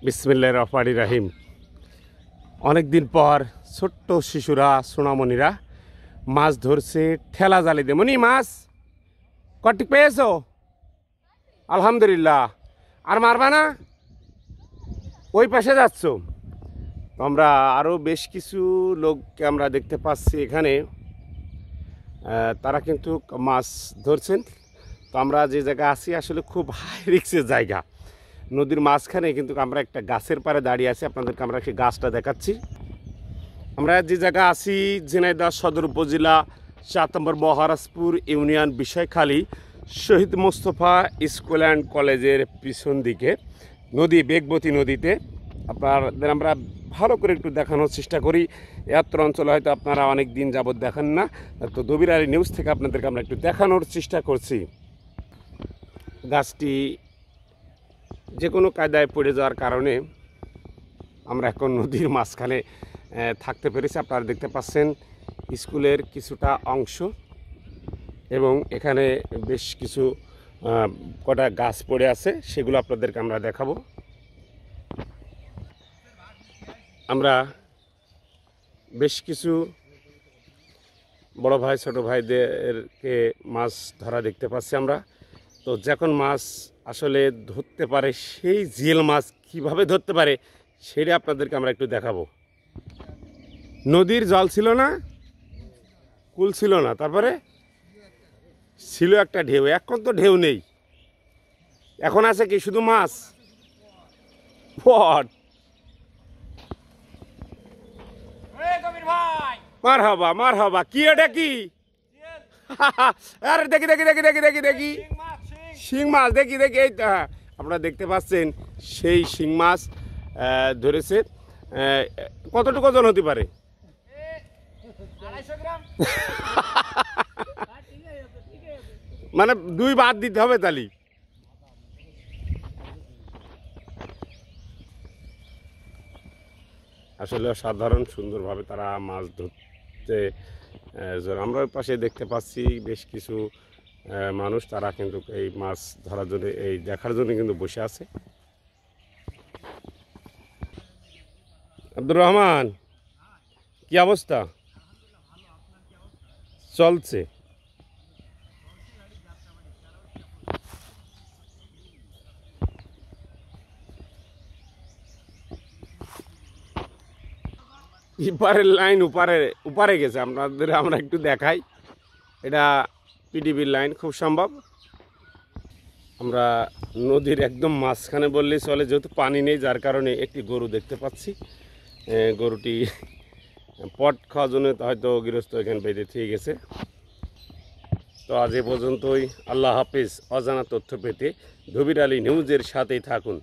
বিসমিল্লাহির রহমানির রহিম। অনেক দিন পর ছোট্ট শিশুরা সোনামণিরা মাছ ধরছে ঠেলা জালি দিয়ে। মনি মাছ কটি পেয়েছো? আলহামদুলিল্লাহ। আর মারবা না? ওই পাশে যাচ্ছ? আমরা আরও বেশ কিছু লোককে আমরা দেখতে পাচ্ছি এখানে, তারা কিন্তু মাছ ধরছেন। তো আমরা যে জায়গায় আছি আসলে খুব হাই রিস্কের জায়গা, নদীর মাঝখানে, কিন্তু আমরা একটা গাছের পাড়ে দাঁড়িয়ে আছি। আপনাদেরকে আমরা সেই গাছটা দেখাচ্ছি। আমরা যে জায়গা আছি ঝিনাইদহ সদর উপজেলা 7 নম্বর Maharajpur union Bishoykhali Shahid Mostafa school and কলেজের পিছন দিকে নদী বেগবতী নদীতে আপনাদের আমরা ভালো করে একটু দেখানোর চেষ্টা করি। এত অঞ্চলে হয়তো আপনারা অনেক দিন যাবৎ দেখেন না, তো দবির আলী নিউজ থেকে আপনাদেরকে আমরা একটু দেখানোর চেষ্টা করছি। গাছটি যে কোনো কায়দায় পড়ে যাওয়ার কারণে আমরা এখন নদীর মাঝখানে থাকতে পেরেছি। আপনারা দেখতে পাচ্ছেন স্কুলের কিছুটা অংশ এবং এখানে বেশ কিছু কটা গাছ পড়ে আছে, সেগুলো আপনাদেরকে আমরা দেখাবো। আমরা বেশ কিছু বড় ভাই ছোট ভাইদেরকে মাছ ধরা দেখতে পাচ্ছি আমরা। তো যখন মাছ আসলে ধরতে পারে, সেই জিয়েল মাছ কিভাবে ধরতে পারে সেটা আপনাদেরকে আমরা একটু দেখাবো। নদীর জল ছিল না, কুল ছিল না, তারপরে ছিল একটা ঢেউ। এখন তো ঢেউ নেই, এখন আছে কি শুধু মাছ। মার হবা কি এটা কি? আরে দেখি দেখি দেখি দেখি দেখি দেখি শিং মাছ, দেখি দেখি। এই তো আপনারা দেখতে পাচ্ছেন সেই শিং মাছ ধরেছে। কতটুকু ওজন হতে পারে? মানে 2 বাদ দিতে হবে তালি। আসলে সাধারণ সুন্দরভাবে তারা মাছ ধরতে, আমরা ওই পাশে দেখতে পাচ্ছি বেশ কিছু মানুষ, তারা কিন্তু এই মাছ ধরার জন্য, এই দেখার জন্য কিন্তু বসে আছে। আব্দুর রহমান, কি অবস্থা? চলছে। ইপারের লাইন উপারে গেছে, আপনাদের আমরা একটু দেখাই। এটা পিডিবির লাইন খুব সম্ভব। আমরা নদীর একদম মাঝখানে বললেই চলে, যেহেতু পানি নেই, যার কারণে একটি গরু দেখতে পাচ্ছি। গরুটি পট খাওয়ার জন্য হয়তো গৃহস্থ এখানে বেঁধে থেকে গেছে। তো আজ এ পর্যন্তই। আল্লাহ হাফিজ। অজানা তথ্য পেতে দবির আলী নিউজের সাথেই থাকুন।